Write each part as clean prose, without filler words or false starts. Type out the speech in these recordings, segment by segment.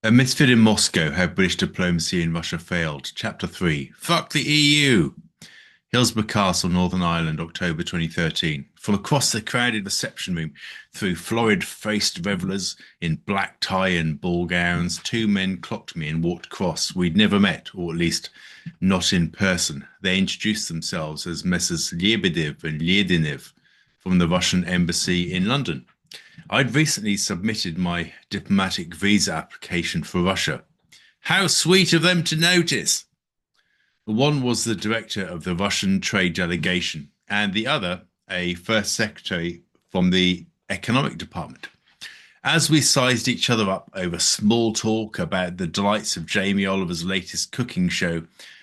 A Misfit in Moscow, How British Diplomacy in Russia Failed. Chapter 3. Fuck the EU! Hillsborough Castle, Northern Ireland, October 2013. From across the crowded reception room, through florid-faced revellers in black tie and ball gowns, two men clocked me and walked across. We'd never met, or at least not in person. They introduced themselves as Messrs. Lebedev and Ledenev from the Russian embassy in London. I'd recently submitted my diplomatic visa application for Russia. How sweet of them to notice! One was the director of the Russian trade delegation, and the other a first secretary from the economic department. As we sized each other up over small talk about the delights of Jamie Oliver's latest cooking show,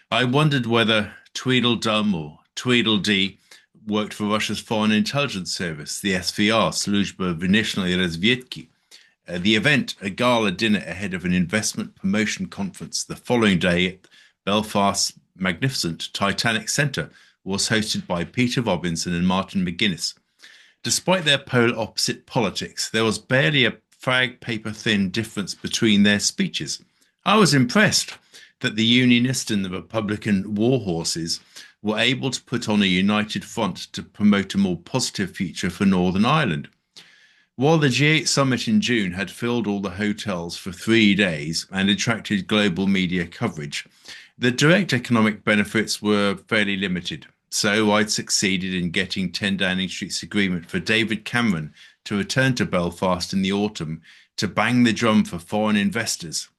I wondered whether Tweedledum or Tweedledee worked for Russia's Foreign Intelligence Service, the SVR, Служба внешней разведки. The event, a gala dinner ahead of an investment promotion conference the following day at Belfast's magnificent Titanic Centre, was hosted by Peter Robinson and Martin McGuinness. Despite their polar opposite politics, there was barely a fag paper thin difference between their speeches. I was impressed that the Unionist and the Republican war horses were able to put on a united front to promote a more positive future for Northern Ireland. While the G8 summit in June had filled all the hotels for 3 days and attracted global media coverage, the direct economic benefits were fairly limited. So I'd succeeded in getting 10 Downing Street's agreement for David Cameron to return to Belfast in the autumn to bang the drum for foreign investors.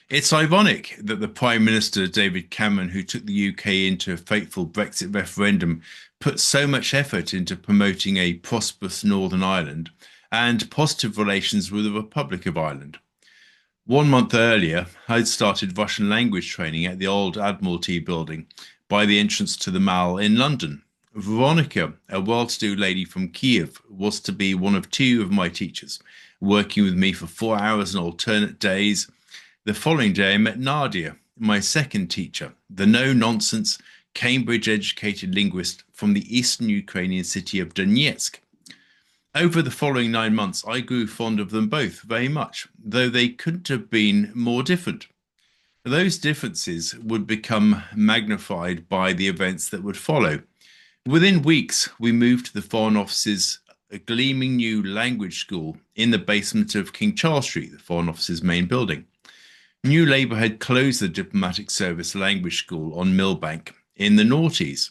It's ironic that the Prime Minister, David Cameron, who took the UK into a fateful Brexit referendum, put so much effort into promoting a prosperous Northern Ireland and positive relations with the Republic of Ireland. 1 month earlier, I'd started Russian language training at the old Admiralty building by the entrance to the Mall in London. Veronica, a well-to-do lady from Kiev, was to be one of two of my teachers, working with me for 4 hours on alternate days. The following day, I met Nadia, my second teacher, the no-nonsense, Cambridge-educated linguist from the eastern Ukrainian city of Donetsk. Over the following 9 months, I grew fond of them both very much, though they couldn't have been more different. Those differences would become magnified by the events that would follow. Within weeks, we moved to the Foreign Office's gleaming new language school in the basement of King Charles Street, the Foreign Office's main building. New Labour had closed the Diplomatic Service Language School on Millbank in the noughties.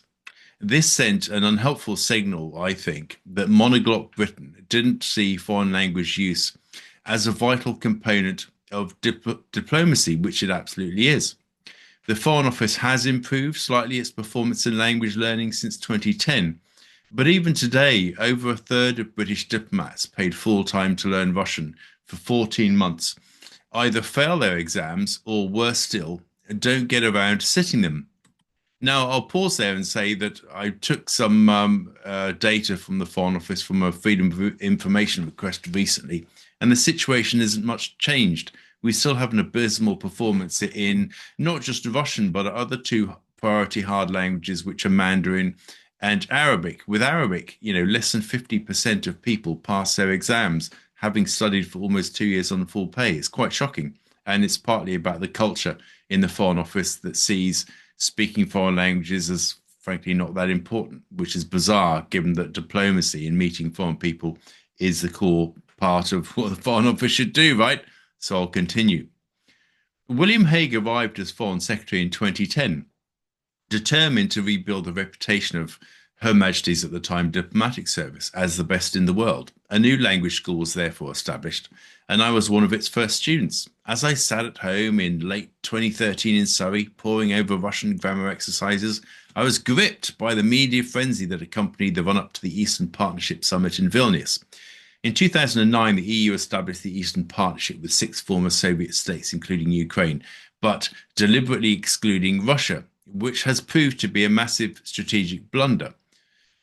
This sent an unhelpful signal, I think, that monoglot Britain didn't see foreign language use as a vital component of diplomacy, which it absolutely is. The Foreign Office has improved slightly its performance in language learning since 2010, but even today, over a third of British diplomats paid full time to learn Russian for 14 months either fail their exams or, worse still, don't get around to sitting them. Now, I'll pause there and say that I took some data from the Foreign Office from a Freedom of Information request recently, and the situation isn't much changed. We still have an abysmal performance in not just Russian, but other two priority hard languages, which are Mandarin and Arabic. With Arabic, less than 50% of people pass their exams, having studied for almost 2 years on full pay. It's quite shocking. And it's partly about the culture in the Foreign Office that sees speaking foreign languages as frankly not that important, which is bizarre given that diplomacy and meeting foreign people is the core part of what the Foreign Office should do, right? So I'll continue. William Hague arrived as Foreign Secretary in 2010, determined to rebuild the reputation of Her Majesty's at the time diplomatic service as the best in the world. A new language school was therefore established, and I was one of its first students. As I sat at home in late 2013 in Surrey, poring over Russian grammar exercises, I was gripped by the media frenzy that accompanied the run-up to the Eastern Partnership Summit in Vilnius. In 2009, the EU established the Eastern Partnership with 6 former Soviet states, including Ukraine, but deliberately excluding Russia, which has proved to be a massive strategic blunder.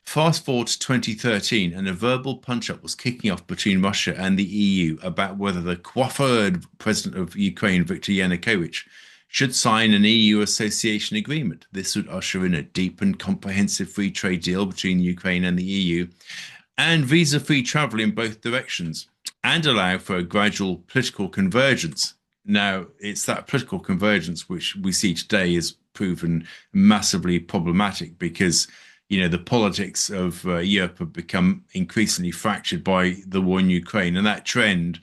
Fast forward to 2013, and a verbal punch-up was kicking off between Russia and the EU about whether the coiffured president of Ukraine, Viktor Yanukovych, should sign an EU association agreement. This would usher in a deep and comprehensive free trade deal between Ukraine and the EU, and visa-free travel in both directions. and allow for a gradual political convergence. Now, it's that political convergence which we see today is proven massively problematic because, the politics of Europe have become increasingly fractured by the war in Ukraine, and that trend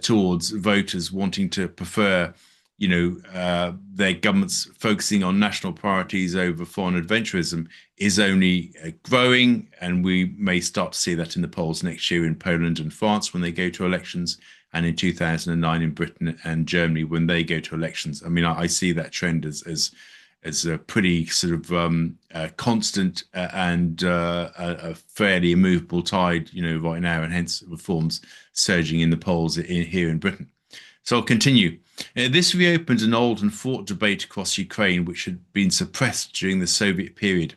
towards voters wanting to prefer, their governments focusing on national priorities over foreign adventurism is only growing, and we may start to see that in the polls next year in Poland and France when they go to elections, and in 2009 in Britain and Germany when they go to elections. I mean, I see that trend as a pretty sort of constant and a fairly immovable tide, right now, and hence reforms surging in the polls here in Britain. So I'll continue. This reopened an old and fought debate across Ukraine, which had been suppressed during the Soviet period.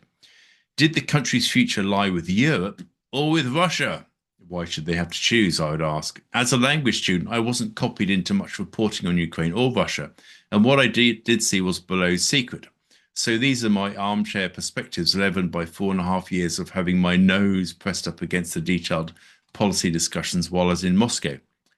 Did the country's future lie with Europe or with Russia? Why should they have to choose, I would ask. As a language student, I wasn't copied into much reporting on Ukraine or Russia, and what I did see was below secret. So these are my armchair perspectives, leavened by 4.5 years of having my nose pressed up against the detailed policy discussions while I was in Moscow.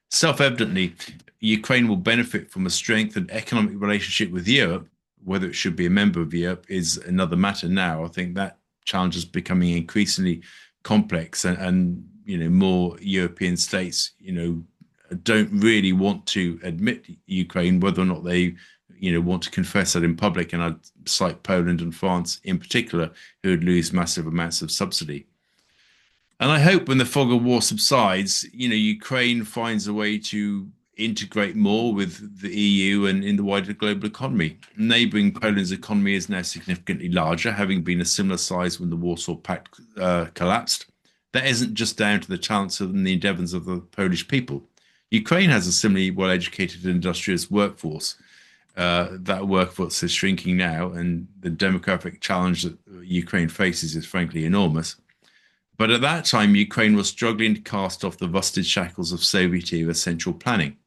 Self-evidently, Ukraine will benefit from a strengthened economic relationship with Europe. Whether it should be a member of Europe is another matter now. I think that challenge is becoming increasingly complex, and more European states, don't really want to admit Ukraine, whether or not they, want to confess that in public. And I'd cite Poland and France in particular, who would lose massive amounts of subsidy. And I hope when the fog of war subsides, Ukraine finds a way to integrate more with the EU and in the wider global economy. Neighbouring Poland's economy is now significantly larger, having been a similar size when the Warsaw Pact collapsed. That isn't just down to the talents and the endeavours of the Polish people. Ukraine has a similarly well-educated and industrious workforce. That workforce is shrinking now, and the demographic challenge that Ukraine faces is frankly enormous. But at that time, Ukraine was struggling to cast off the rusted shackles of Soviet-era central planning.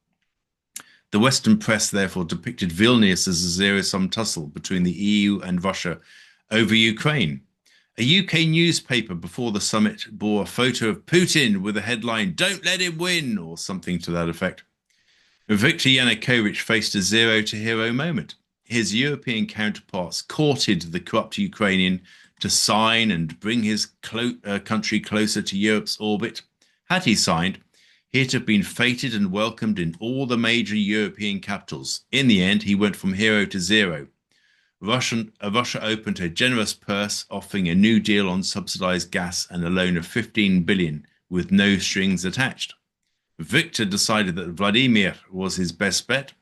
The Western press therefore depicted Vilnius as a zero-sum tussle between the EU and Russia over Ukraine. A UK newspaper before the summit bore a photo of Putin with the headline, "Don't let him win," or something to that effect. Viktor Yanukovych faced a zero-to-hero moment. His European counterparts courted the corrupt Ukrainian to sign and bring his country closer to Europe's orbit. Had he signed, he'd have been feted and welcomed in all the major European capitals. In the end, he went from hero to zero. Russia opened a generous purse, offering a new deal on subsidized gas and a loan of 15 billion with no strings attached. Viktor decided that Vladimir was his best bet.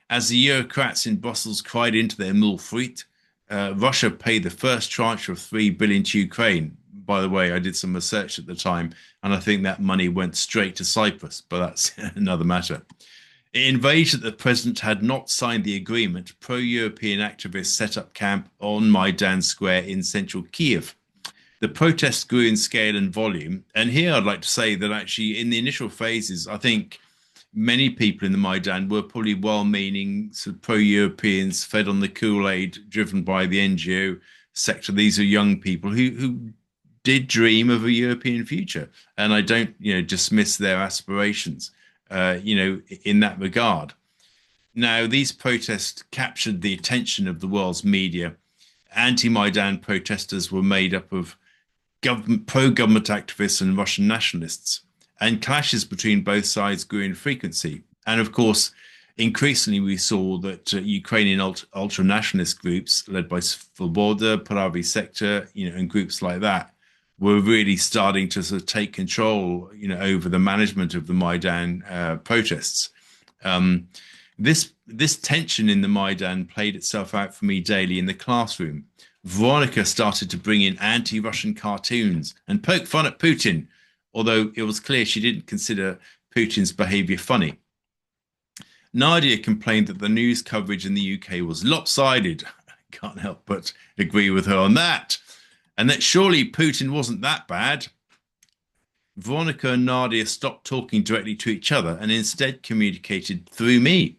As the Eurocrats in Brussels cried into their mille frites, Russia paid the first tranche of 3 billion to Ukraine. By the way, I did some research at the time, and I think that money went straight to Cyprus, but that's another matter. Enraged that the president had not signed the agreement, pro-European activists set up camp on Maidan Square in central Kiev. The protests grew in scale and volume, and here I'd like to say that actually in the initial phases, I think many people in the Maidan were probably well-meaning sort of pro-Europeans fed on the Kool-Aid driven by the NGO sector. These are young people who did dream of a European future, and I don't dismiss their aspirations in that regard. Now, these protests captured the attention of the world's media. Anti-Maidan protesters were made up of pro-government activists and Russian nationalists, and clashes between both sides grew in frequency. And of course, increasingly we saw that Ukrainian ultra-nationalist groups led by Svoboda, Pravi Sector, and groups like that were really starting to sort of take control, over the management of the Maidan protests. This tension in the Maidan played itself out for me daily in the classroom. Veronica started to bring in anti-Russian cartoons and poke fun at Putin, although it was clear she didn't consider Putin's behavior funny. Nadia complained that the news coverage in the UK was lopsided. I can't help but agree with her on that. And that surely Putin wasn't that bad. Veronica and Nadia stopped talking directly to each other and instead communicated through me.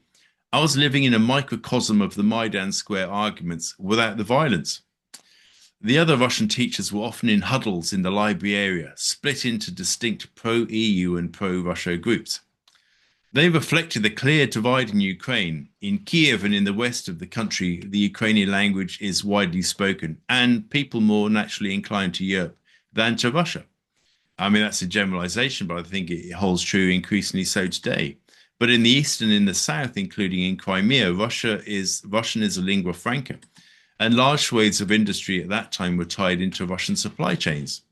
I was living in a microcosm of the Maidan Square arguments without the violence. The other Russian teachers were often in huddles in the library area, split into distinct pro-EU and pro-Russia groups. They reflected the clear divide in Ukraine. In Kiev and in the west of the country, the Ukrainian language is widely spoken, and people more naturally inclined to Europe than to Russia. I mean, that's a generalization, but I think it holds true increasingly so today. But in the east and in the south, including in Crimea, Russian is a lingua franca, and large swathes of industry at that time were tied into Russian supply chains.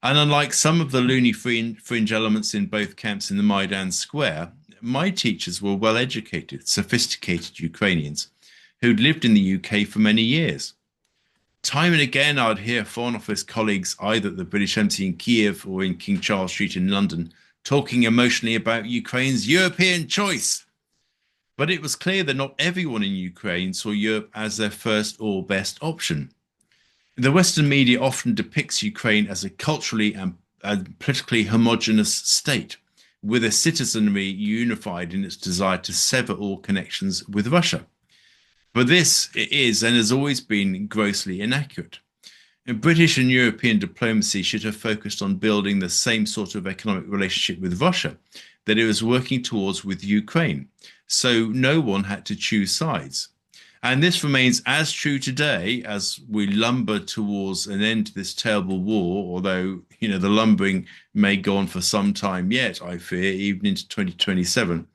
And unlike some of the loony fringe elements in both camps in the Maidan Square, my teachers were well educated, sophisticated Ukrainians who'd lived in the UK for many years. Time and again, I'd hear Foreign Office colleagues, either at the British Embassy in Kiev or in King Charles Street in London, talking emotionally about Ukraine's European choice. But it was clear that not everyone in Ukraine saw Europe as their first or best option. The Western media often depicts Ukraine as a culturally and politically homogenous state, with a citizenry unified in its desire to sever all connections with Russia. But this is and has always been grossly inaccurate. And British and European diplomacy should have focused on building the same sort of economic relationship with Russia that it was working towards with Ukraine, so no one had to choose sides. And this remains as true today as we lumber towards an end to this terrible war, although, the lumbering may go on for some time yet, I fear, even into 2027.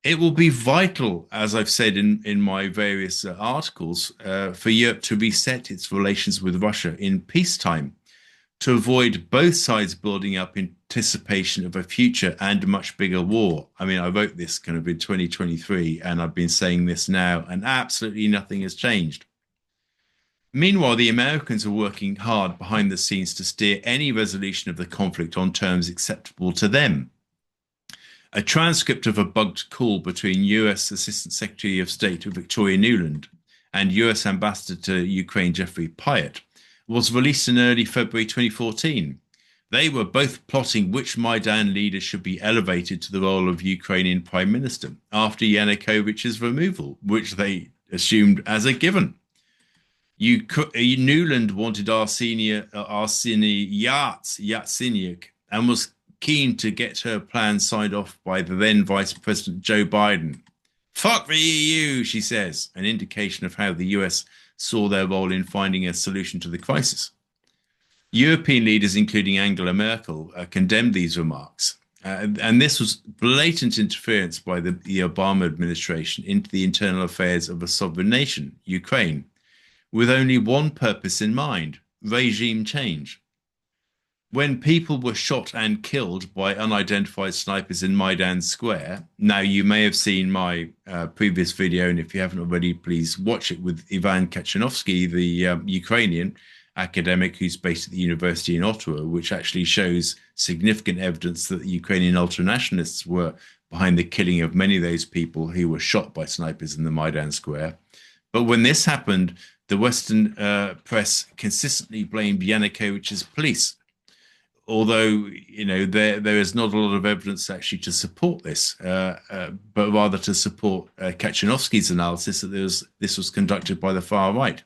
It will be vital, as I've said in my various articles, for Europe to reset its relations with Russia in peacetime, to avoid both sides building up anticipation of a future and a much bigger war. I mean, I wrote this kind of in 2023, and I've been saying this now, and absolutely nothing has changed. Meanwhile, the Americans are working hard behind the scenes to steer any resolution of the conflict on terms acceptable to them. A transcript of a bugged call between US Assistant Secretary of State Victoria Nuland and US Ambassador to Ukraine Jeffrey Pyatt was released in early February 2014. They were both plotting which Maidan leader should be elevated to the role of Ukrainian Prime Minister after Yanukovych's removal, which they assumed as a given. Nuland wanted Arseniy Yatsenyuk and was keen to get her plan signed off by the then Vice President Joe Biden. Fuck the EU, she says, an indication of how the US saw their role in finding a solution to the crisis. European leaders, including Angela Merkel, condemned these remarks. And this was blatant interference by the Obama administration into the internal affairs of a sovereign nation, Ukraine, with only one purpose in mind: regime change. When people were shot and killed by unidentified snipers in Maidan Square, now you may have seen my previous video, and if you haven't already, please watch it, with Ivan Kachanovsky, the Ukrainian academic who's based at the university in Ottawa, which actually shows significant evidence that the Ukrainian ultranationalists were behind the killing of many of those people who were shot by snipers in the Maidan Square. But when this happened, the Western press consistently blamed Yanukovych's police, although there is not a lot of evidence actually to support this, but rather to support Kachanovsky's analysis that this was conducted by the far right.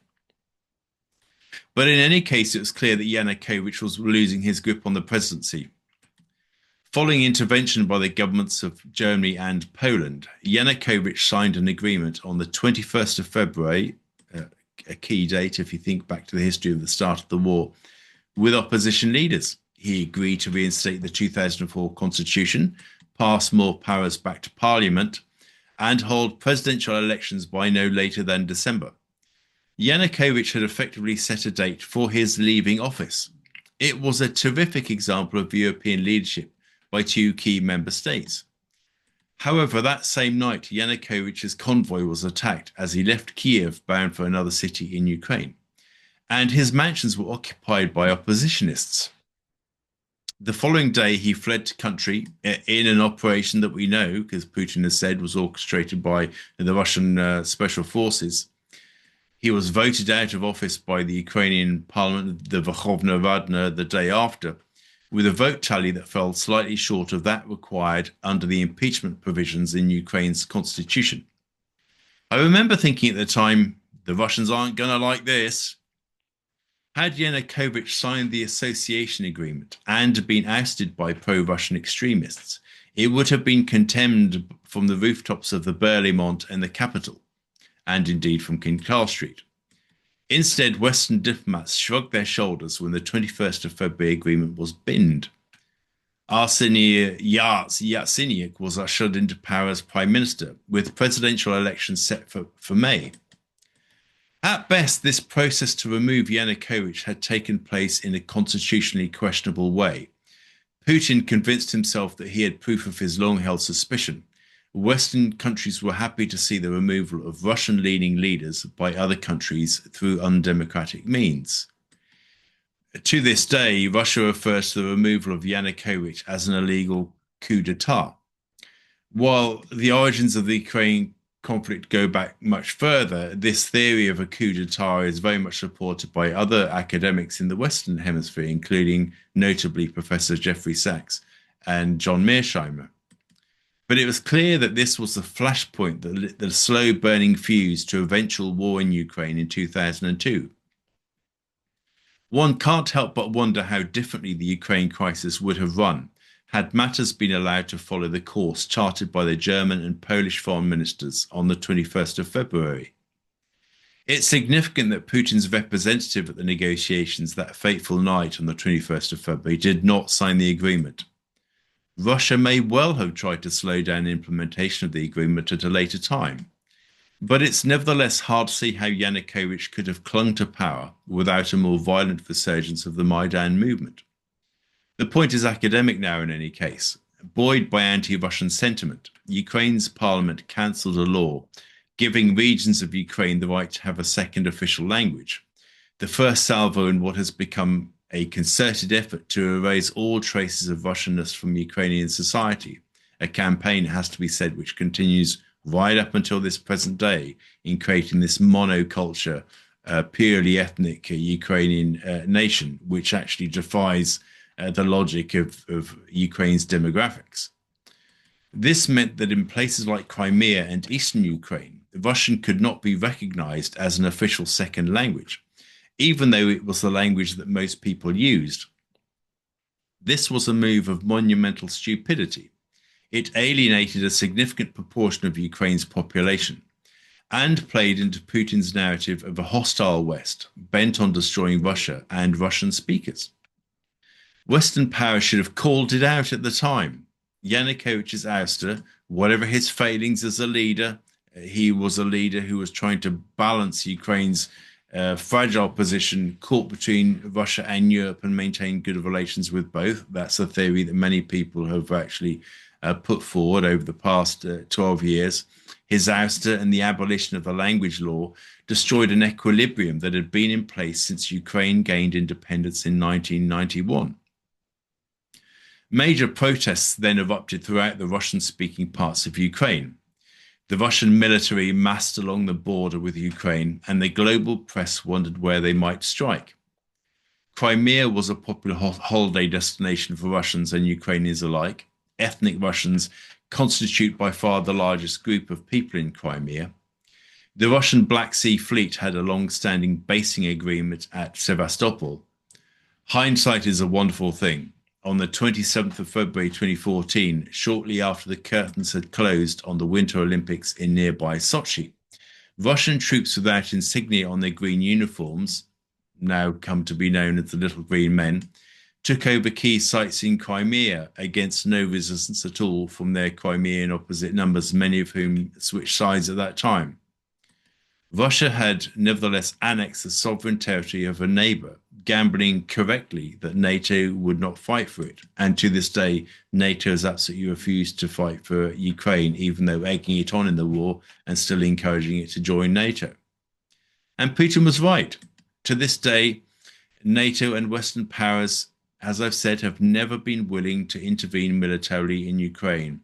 But in any case, it was clear that Yanukovych was losing his grip on the presidency. Following intervention by the governments of Germany and Poland, Yanukovych signed an agreement on the 21st of February, a key date if you think back to the history of the start of the war, with opposition leaders. He agreed to reinstate the 2004 constitution, pass more powers back to parliament, and hold presidential elections by no later than December. Yanukovych had effectively set a date for his leaving office. It was a terrific example of European leadership by two key member states. However, that same night, Yanukovych's convoy was attacked as he left Kiev bound for another city in Ukraine, and his mansions were occupied by oppositionists. The following day, he fled the country in an operation that we know, because Putin has said, was orchestrated by the Russian special forces. He was voted out of office by the Ukrainian parliament, the Verkhovna Rada, the day after, with a vote tally that fell slightly short of that required under the impeachment provisions in Ukraine's constitution. I remember thinking at the time, the Russians aren't going to like this. Had Yanukovych signed the association agreement and been ousted by pro-Russian extremists, it would have been condemned from the rooftops of the Berlaymont and the capital, and indeed from King Charles Street. Instead, Western diplomats shrugged their shoulders when the 21st of February agreement was binned. Arseniy Yatsenyuk was ushered into power as prime minister, with presidential elections set for May. At best, this process to remove Yanukovych had taken place in a constitutionally questionable way. Putin convinced himself that he had proof of his long-held suspicion. Western countries were happy to see the removal of Russian-leaning leaders by other countries through undemocratic means. To this day, Russia refers to the removal of Yanukovych as an illegal coup d'etat. While the origins of the Ukraine conflict go back much further, this theory of a coup d'etat is very much supported by other academics in the Western Hemisphere, including notably Professor Jeffrey Sachs and John Mearsheimer. But it was clear that this was the flashpoint that lit the slow-burning fuse to eventual war in Ukraine in 2002. One can't help but wonder how differently the Ukraine crisis would have run had matters been allowed to follow the course charted by the German and Polish foreign ministers on the 21st of February. It's significant that Putin's representative at the negotiations that fateful night on the 21st of February did not sign the agreement. Russia may well have tried to slow down implementation of the agreement at a later time, but it's nevertheless hard to see how Yanukovych could have clung to power without a more violent resurgence of the Maidan movement. The point is academic now in any case. Buoyed by anti-Russian sentiment, Ukraine's parliament cancelled a law giving regions of Ukraine the right to have a second official language, the first salvo in what has become a concerted effort to erase all traces of Russianness from Ukrainian society, a campaign, it has to be said, which continues right up until this present day in creating this monoculture, purely ethnic Ukrainian nation, which actually defies the logic of Ukraine's demographics. This meant that in places like Crimea and eastern Ukraine, Russian could not be recognized as an official second language, even though it was the language that most people used. This was a move of monumental stupidity. It alienated a significant proportion of Ukraine's population and played into Putin's narrative of a hostile West bent on destroying Russia and Russian speakers. Western powers should have called it out at the time. Yanukovych's ouster, whatever his failings as a leader, he was a leader who was trying to balance Ukraine's fragile position caught between Russia and Europe and maintain good relations with both. That's a theory that many people have actually put forward over the past 12 years. His ouster and the abolition of the language law destroyed an equilibrium that had been in place since Ukraine gained independence in 1991. Major protests then erupted throughout the Russian-speaking parts of Ukraine. The Russian military massed along the border with Ukraine, and the global press wondered where they might strike. Crimea was a popular holiday destination for Russians and Ukrainians alike. Ethnic Russians constitute by far the largest group of people in Crimea. The Russian Black Sea Fleet had a long-standing basing agreement at Sevastopol. Hindsight is a wonderful thing. On the 27th of February 2014, shortly after the curtains had closed on the Winter Olympics in nearby Sochi, Russian troops without insignia on their green uniforms, now come to be known as the Little Green Men, took over key sites in Crimea against no resistance at all from their Crimean opposite numbers, many of whom switched sides at that time. Russia had nevertheless annexed the sovereign territory of a neighbor, gambling correctly that NATO would not fight for it. And to this day, NATO has absolutely refused to fight for Ukraine, even though egging it on in the war and still encouraging it to join NATO. And Putin was right. To this day, NATO and Western powers, as I've said, have never been willing to intervene militarily in Ukraine,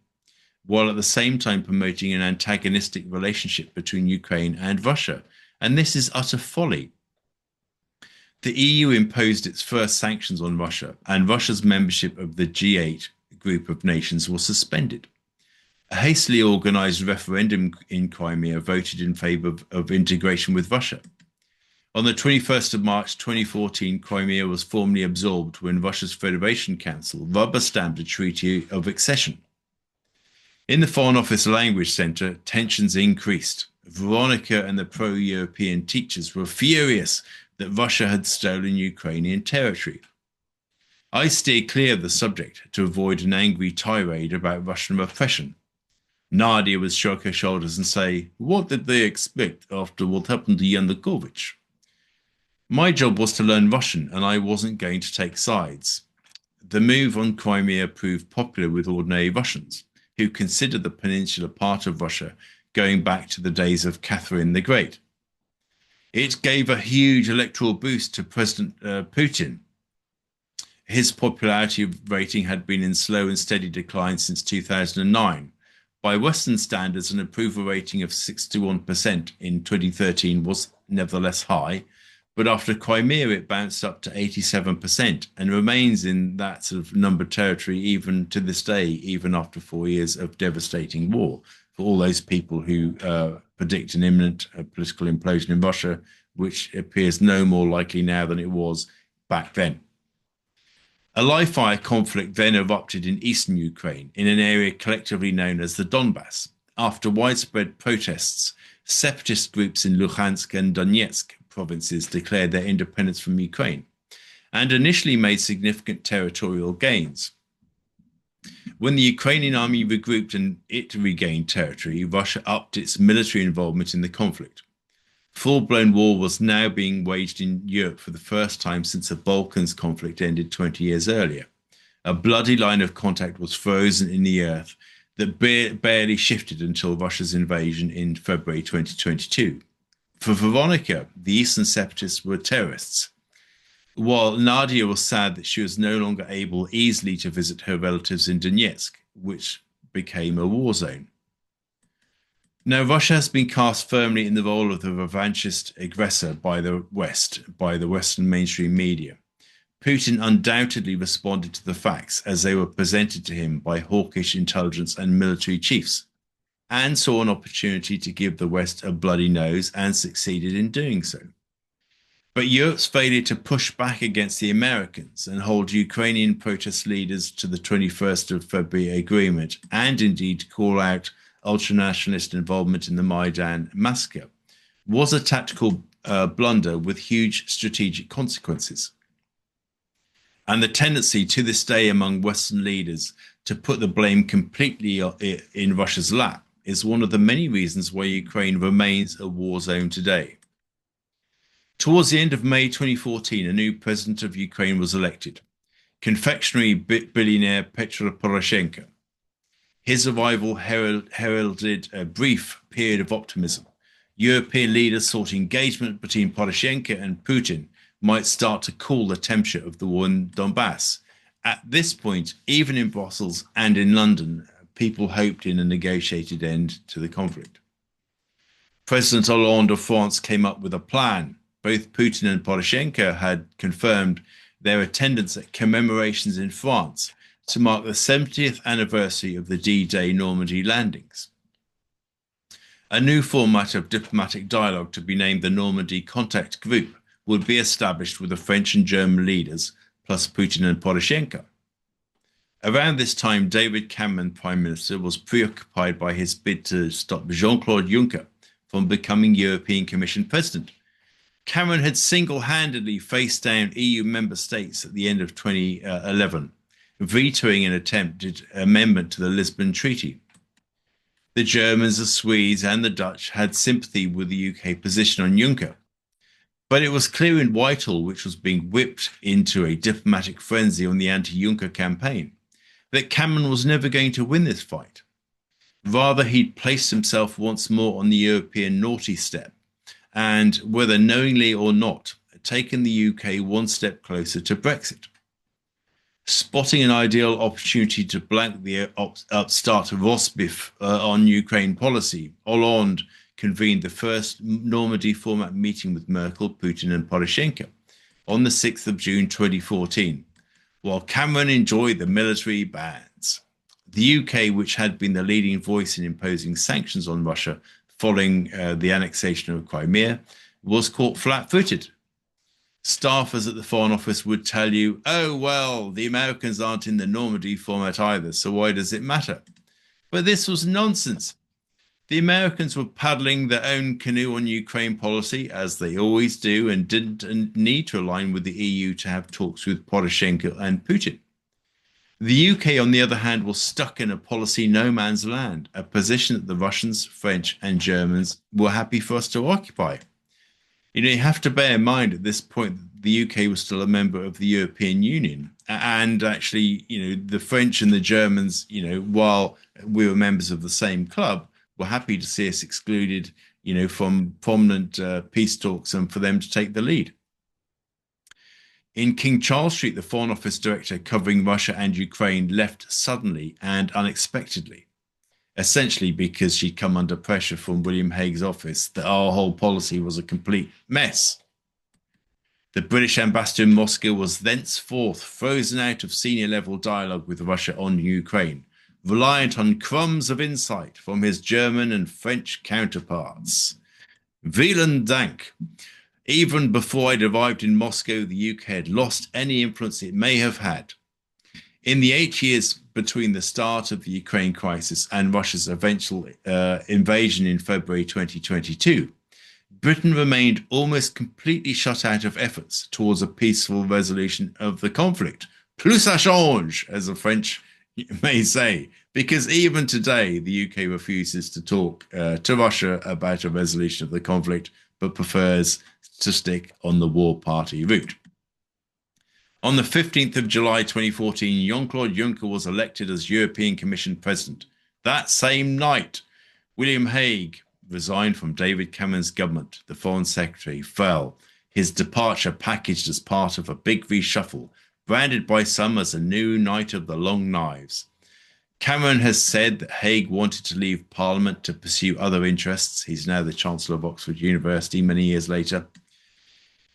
while at the same time promoting an antagonistic relationship between Ukraine and Russia. And this is utter folly. The EU imposed its first sanctions on Russia, and Russia's membership of the G8 group of nations was suspended. A hastily organized referendum in Crimea voted in favor of integration with Russia. On the 21st of March 2014, Crimea was formally absorbed when Russia's Federation Council rubber-stamped a treaty of accession. In the Foreign Office Language Centre, tensions increased. Veronica and the pro-European teachers were furious that Russia had stolen Ukrainian territory. I steered clear of the subject to avoid an angry tirade about Russian oppression. Nadia would shrug her shoulders and say, "What did they expect after what happened to Yanukovych?" My job was to learn Russian, and I wasn't going to take sides. The move on Crimea proved popular with ordinary Russians, who considered the peninsula part of Russia going back to the days of Catherine the Great. It gave a huge electoral boost to President Putin. His popularity rating had been in slow and steady decline since 2009. By Western standards, an approval rating of 61% in 2013 was nevertheless high, but after Crimea, it bounced up to 87% and remains in that sort of number territory even to this day, even after 4 years of devastating war. For all those people who predict an imminent political implosion in Russia, which appears no more likely now than it was back then. A live-fire conflict then erupted in eastern Ukraine, in an area collectively known as the Donbass. After widespread protests, separatist groups in Luhansk and Donetsk provinces declared their independence from Ukraine and initially made significant territorial gains. When the Ukrainian army regrouped and it regained territory, Russia upped its military involvement in the conflict. Full-blown war was now being waged in Europe for the first time since the Balkans conflict ended 20 years earlier. A bloody line of contact was frozen in the earth that barely shifted until Russia's invasion in February 2022. For Veronica, the Eastern separatists were terrorists, while Nadia was sad that she was no longer able easily to visit her relatives in Donetsk, which became a war zone. Now, Russia has been cast firmly in the role of the revanchist aggressor by the West, by the Western mainstream media. Putin undoubtedly responded to the facts as they were presented to him by hawkish intelligence and military chiefs, and saw an opportunity to give the West a bloody nose and succeeded in doing so. But Europe's failure to push back against the Americans and hold Ukrainian protest leaders to the 21st of February agreement, and indeed call out ultranationalist involvement in the Maidan massacre, was a tactical blunder with huge strategic consequences. And the tendency to this day among Western leaders to put the blame completely in Russia's lap is one of the many reasons why Ukraine remains a war zone today. Towards the end of May 2014, a new president of Ukraine was elected, confectionery billionaire Petro Poroshenko. His arrival heralded a brief period of optimism. European leaders thought engagement between Poroshenko and Putin might start to cool the temperature of the war in Donbass. At this point, even in Brussels and in London, people hoped in a negotiated end to the conflict. President Hollande of France came up with a plan. Both Putin and Poroshenko had confirmed their attendance at commemorations in France to mark the 70th anniversary of the D-Day Normandy landings. A new format of diplomatic dialogue to be named the Normandy Contact Group would be established with the French and German leaders, plus Putin and Poroshenko. Around this time, David Cameron, Prime Minister, was preoccupied by his bid to stop Jean-Claude Juncker from becoming European Commission President. Cameron had single-handedly faced down EU member states at the end of 2011, vetoing an attempted amendment to the Lisbon Treaty. The Germans, the Swedes, and the Dutch had sympathy with the UK position on Juncker. But it was clear in Whitehall, which was being whipped into a diplomatic frenzy on the anti-Juncker campaign, that Cameron was never going to win this fight. Rather, he'd placed himself once more on the European naughty step, and, whether knowingly or not, taken the UK one step closer to Brexit. Spotting an ideal opportunity to blank the upstart Rosbif on Ukraine policy, Hollande convened the first Normandy format meeting with Merkel, Putin and Poroshenko on the 6th of June 2014, while Cameron enjoyed the military bans. The UK, which had been the leading voice in imposing sanctions on Russia following the annexation of Crimea, was caught flat-footed. Staffers at the Foreign Office would tell you, oh, well, the Americans aren't in the Normandy format either, so why does it matter? But this was nonsense. The Americans were paddling their own canoe on Ukraine policy, as they always do, and didn't need to align with the EU to have talks with Poroshenko and Putin. The UK, on the other hand, was stuck in a policy no man's land, a position that the Russians, French, and Germans were happy for us to occupy. You have to bear in mind at this point that the UK was still a member of the European Union. And actually, the French and the Germans, while we were members of the same club, were happy to see us excluded, from prominent peace talks and for them to take the lead. In King Charles Street, the Foreign Office director covering Russia and Ukraine left suddenly and unexpectedly, essentially because she'd come under pressure from William Hague's office that our whole policy was a complete mess. The British ambassador in Moscow was thenceforth frozen out of senior level dialogue with Russia on Ukraine, reliant on crumbs of insight from his German and French counterparts. Vielen Dank. Even before I'd arrived in Moscow, the UK had lost any influence it may have had. In the 8 years between the start of the Ukraine crisis and Russia's eventual invasion in February 2022, Britain remained almost completely shut out of efforts towards a peaceful resolution of the conflict. Plus ça change, as the French may say, because even today the UK refuses to talk to Russia about a resolution of the conflict, but prefers to stick on the war party route. On the 15th of July 2014, Jean-Claude Juncker was elected as European Commission President. That same night, William Hague resigned from David Cameron's government. The Foreign Secretary fell, his departure packaged as part of a big reshuffle, branded by some as a new night of the long knives. Cameron has said that Hague wanted to leave Parliament to pursue other interests. He's now the Chancellor of Oxford University many years later.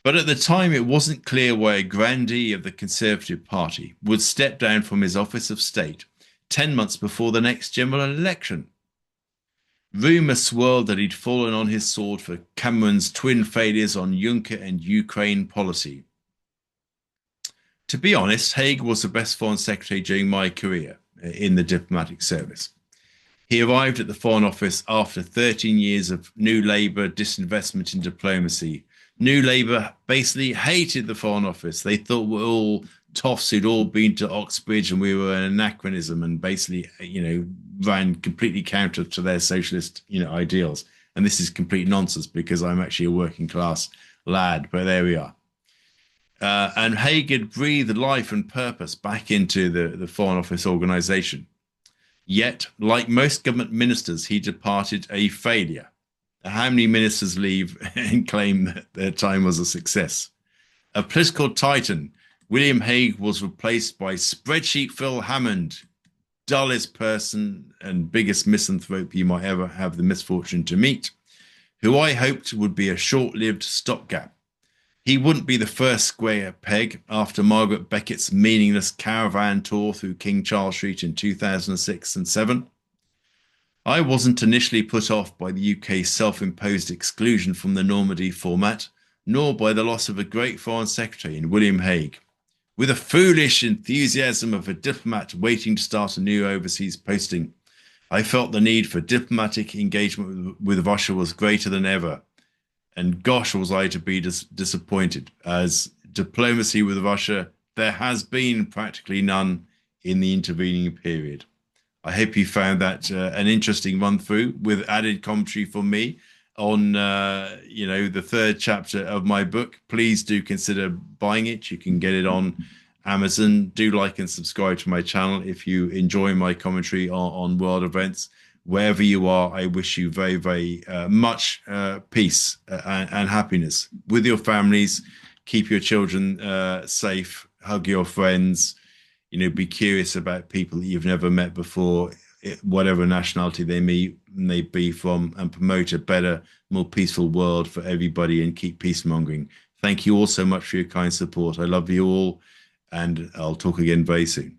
But at the time, it wasn't clear why a grandee of the Conservative Party would step down from his office of state 10 months before the next general election. Rumours swirled that he'd fallen on his sword for Cameron's twin failures on Juncker and Ukraine policy. To be honest, Hague was the best Foreign Secretary during my career in the diplomatic service. He arrived at the Foreign Office after 13 years of New Labour disinvestment in diplomacy. New Labour basically hated the Foreign Office. They thought we're all toffs who'd all been to Oxbridge and we were an anachronism and basically, ran completely counter to their socialist, ideals. And this is complete nonsense because I'm actually a working class lad, but there we are. And Hague had breathed life and purpose back into the Foreign Office organisation. Yet, like most government ministers, he departed a failure. How many ministers leave and claim that their time was a success? A political titan, William Hague was replaced by spreadsheet Phil Hammond, dullest person and biggest misanthrope you might ever have the misfortune to meet, who I hoped would be a short-lived stopgap. He wouldn't be the first square peg after Margaret Beckett's meaningless caravan tour through King Charles Street in 2006 and 7. I wasn't initially put off by the UK's self-imposed exclusion from the Normandy format, nor by the loss of a great Foreign Secretary in William Hague. With the foolish enthusiasm of a diplomat waiting to start a new overseas posting, I felt the need for diplomatic engagement with Russia was greater than ever. And gosh, was I to be disappointed, as diplomacy with Russia, there has been practically none in the intervening period. I hope you found that an interesting run through with added commentary from me on, the third chapter of my book. Please do consider buying it. You can get it on Amazon. Do like and subscribe to my channel if you enjoy my commentary on world events. Wherever you are, I wish you very, very much peace and happiness with your families. Keep your children safe. Hug your friends. Be curious about people that you've never met before, whatever nationality they may be from, and promote a better, more peaceful world for everybody and keep peace-mongering. Thank you all so much for your kind support. I love you all, and I'll talk again very soon.